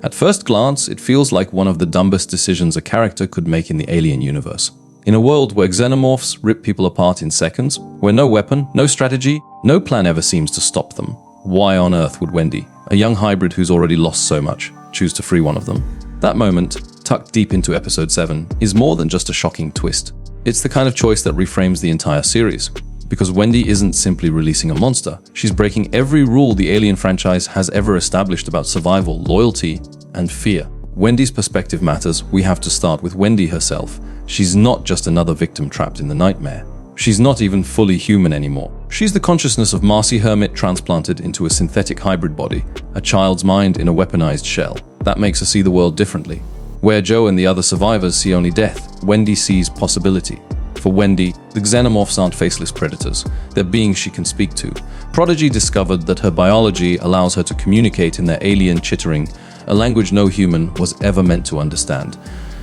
At first glance, it feels like one of the dumbest decisions a character could make in the alien universe. In a world where xenomorphs rip people apart in seconds, where no weapon, no strategy, no plan ever seems to stop them, why on earth would Wendy, a young hybrid who's already lost so much, choose to free one of them? That moment, tucked deep into episode 7, is more than just a shocking twist. It's the kind of choice that reframes the entire series. Because Wendy isn't simply releasing a monster, she's breaking every rule the Alien franchise has ever established about survival, loyalty, and fear. Wendy's perspective matters. We have to start with Wendy herself. She's not just another victim trapped in the nightmare. She's not even fully human anymore. She's the consciousness of Marcy hermit transplanted into a synthetic hybrid body, a child's mind in a weaponized shell. That makes her see the world differently. Where Joe and the other survivors see only death, Wendy sees possibility. For Wendy, the xenomorphs aren't faceless predators. They're beings she can speak to. Prodigy discovered that her biology allows her to communicate in their alien chittering, a language no human was ever meant to understand.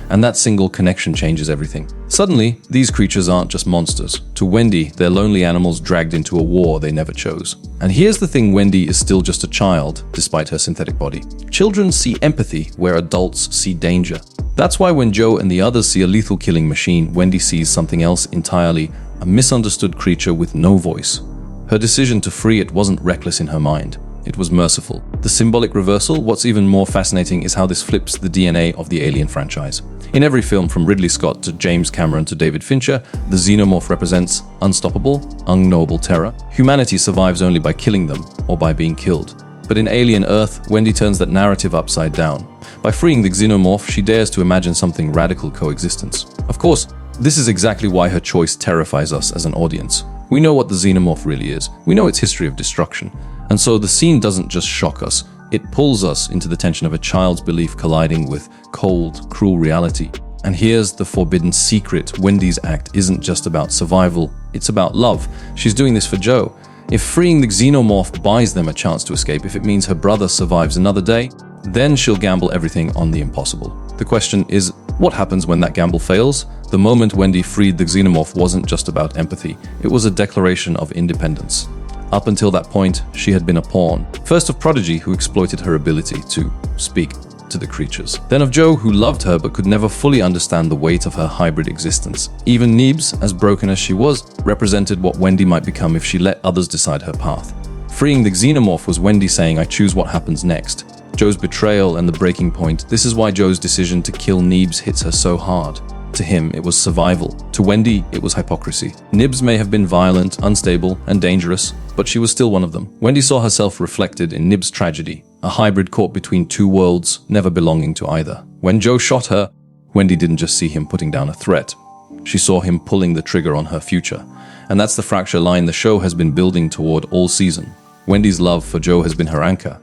And that single connection changes everything. Suddenly, these creatures aren't just monsters. To Wendy, they're lonely animals dragged into a war they never chose. And here's the thing: Wendy is still just a child, despite her synthetic body. Children see empathy where adults see danger. That's why when Joe and the others see a lethal killing machine, Wendy sees something else entirely, a misunderstood creature with no voice. Her decision to free it wasn't reckless in her mind. It was merciful. The symbolic reversal, what's even more fascinating is how this flips the DNA of the Alien franchise. In every film, from Ridley Scott to James Cameron to David Fincher, the xenomorph represents unstoppable, unknowable terror. Humanity survives only by killing them or by being killed. But in Alien Earth, Wendy turns that narrative upside down. By freeing the xenomorph, she dares to imagine something radical: coexistence. Of course, this is exactly why her choice terrifies us as an audience. We know what the xenomorph really is. We know its history of destruction. And so the scene doesn't just shock us, it pulls us into the tension of a child's belief colliding with cold, cruel reality. And here's the forbidden secret: Wendy's act isn't just about survival, it's about love. She's doing this for Joe. If freeing the xenomorph buys them a chance to escape, if it means her brother survives another day, then she'll gamble everything on the impossible. The question is, what happens when that gamble fails? The moment Wendy freed the xenomorph wasn't just about empathy, it was a declaration of independence. Up until that point, she had been a pawn. First of Prodigy, who exploited her ability to speak to the creatures. Then of Joe, who loved her but could never fully understand the weight of her hybrid existence. Even Neebs, as broken as she was, represented what Wendy might become if she let others decide her path. Freeing the xenomorph was Wendy saying, "I choose what happens next." Joe's betrayal and the breaking point. This is why Joe's decision to kill Neebs hits her so hard. To him, it was survival. To Wendy, it was hypocrisy. Nibs may have been violent, unstable, and dangerous, but she was still one of them. Wendy saw herself reflected in Nibs' tragedy, a hybrid caught between two worlds, never belonging to either. When Joe shot her, Wendy didn't just see him putting down a threat. She saw him pulling the trigger on her future. And that's the fracture line the show has been building toward all season. Wendy's love for Joe has been her anchor.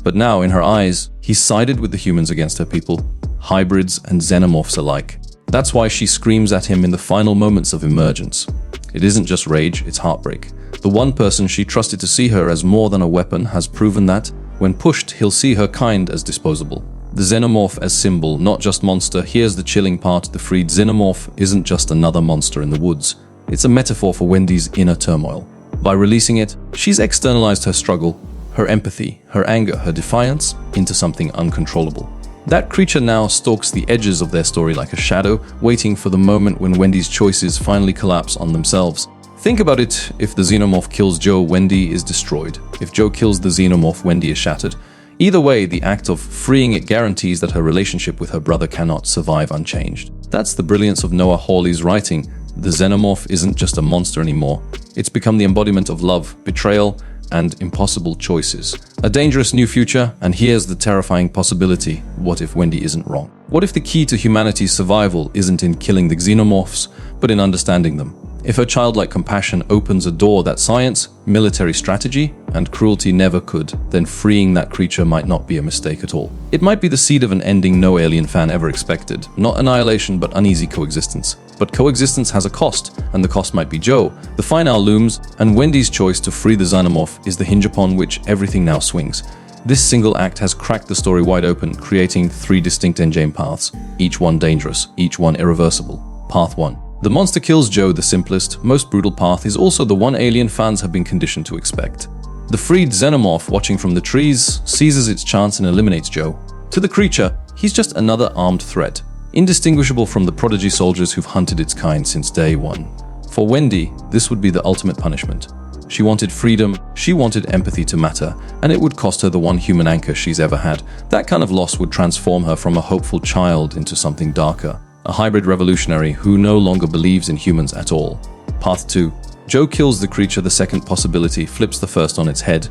But now, in her eyes, he's sided with the humans against her people, hybrids and xenomorphs alike. That's why she screams at him in the final moments of emergence. It isn't just rage, it's heartbreak. The one person she trusted to see her as more than a weapon has proven that, when pushed, he'll see her kind as disposable. The xenomorph as symbol, not just monster. Here's the chilling part: the freed xenomorph isn't just another monster in the woods. It's a metaphor for Wendy's inner turmoil. By releasing it, she's externalized her struggle, her empathy, her anger, her defiance, into something uncontrollable. That creature now stalks the edges of their story like a shadow, waiting for the moment when Wendy's choices finally collapse on themselves. Think about it: if the xenomorph kills Joe, Wendy is destroyed. If Joe kills the xenomorph, Wendy is shattered. Either way, the act of freeing it guarantees that her relationship with her brother cannot survive unchanged. That's the brilliance of Noah Hawley's writing. The xenomorph isn't just a monster anymore. It's become the embodiment of love, betrayal, and impossible choices. A dangerous new future, and here's the terrifying possibility: what if Wendy isn't wrong? What if the key to humanity's survival isn't in killing the xenomorphs, but in understanding them? If her childlike compassion opens a door that science, military strategy, and cruelty never could, then freeing that creature might not be a mistake at all. It might be the seed of an ending no Alien fan ever expected. Not annihilation, but uneasy coexistence. But coexistence has a cost, and the cost might be Joe. The finale looms, and Wendy's choice to free the xenomorph is the hinge upon which everything now swings. This single act has cracked the story wide open, creating 3 distinct endgame paths, each one dangerous, each one irreversible. Path 1. The monster kills Joe. The simplest, most brutal path is also the one Alien fans have been conditioned to expect. The freed xenomorph, watching from the trees, seizes its chance and eliminates Joe. To the creature, he's just another armed threat, indistinguishable from the prodigy soldiers who've hunted its kind since day one. For Wendy, this would be the ultimate punishment. She wanted freedom, she wanted empathy to matter, and it would cost her the one human anchor she's ever had. That kind of loss would transform her from a hopeful child into something darker, a hybrid revolutionary who no longer believes in humans at all. Path 2. Joe kills the creature. The second possibility flips the first on its head.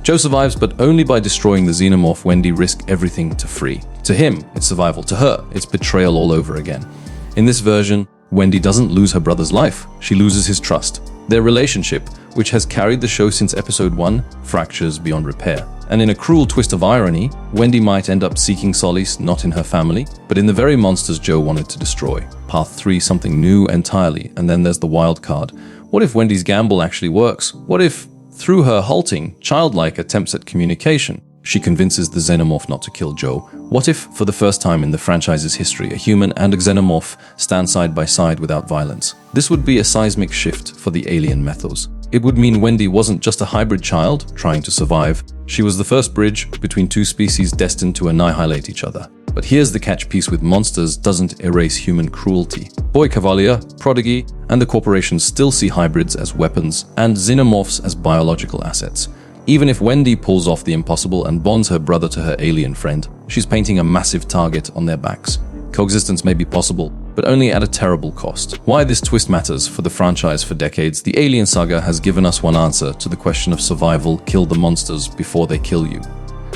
Joe survives, but only by destroying the xenomorph Wendy risked everything to free. To him, it's survival. To her, it's betrayal all over again. In this version, Wendy doesn't lose her brother's life. She loses his trust. Their relationship, which has carried the show since episode 1, fractures beyond repair. And in a cruel twist of irony, Wendy might end up seeking solace not in her family, but in the very monsters Joe wanted to destroy. Path 3, something new entirely, and then there's the wild card. What if Wendy's gamble actually works? What if, through her halting, childlike attempts at communication, she convinces the xenomorph not to kill Joe? What if, for the first time in the franchise's history, a human and a xenomorph stand side by side without violence? This would be a seismic shift for the alien mythos. It would mean Wendy wasn't just a hybrid child trying to survive. She was the first bridge between two species destined to annihilate each other. But here's the catch: piece with monsters doesn't erase human cruelty. Boy Cavalier, Prodigy, and the corporations still see hybrids as weapons and xenomorphs as biological assets. Even if Wendy pulls off the impossible and bonds her brother to her alien friend, she's painting a massive target on their backs. Coexistence may be possible, but only at a terrible cost. Why this twist matters for the franchise for decades, the Alien saga has given us one answer to the question of survival: kill the monsters before they kill you.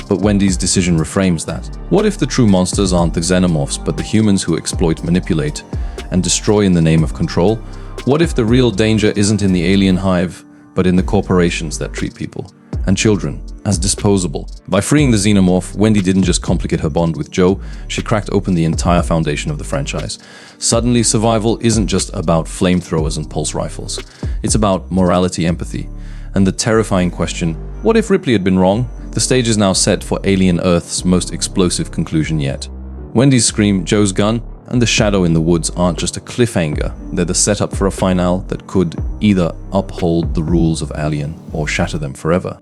But Wendy's decision reframes that. What if the true monsters aren't the xenomorphs, but the humans who exploit, manipulate, and destroy in the name of control? What if the real danger isn't in the alien hive, but in the corporations that treat people and children as disposable? By freeing the xenomorph, Wendy didn't just complicate her bond with Joe, she cracked open the entire foundation of the franchise. Suddenly, survival isn't just about flamethrowers and pulse rifles. It's about morality, empathy, and the terrifying question, what if Ripley had been wrong? The stage is now set for Alien Earth's most explosive conclusion yet. Wendy's scream, Joe's gun, and the shadow in the woods aren't just a cliffhanger. They're the setup for a finale that could either uphold the rules of Alien or shatter them forever.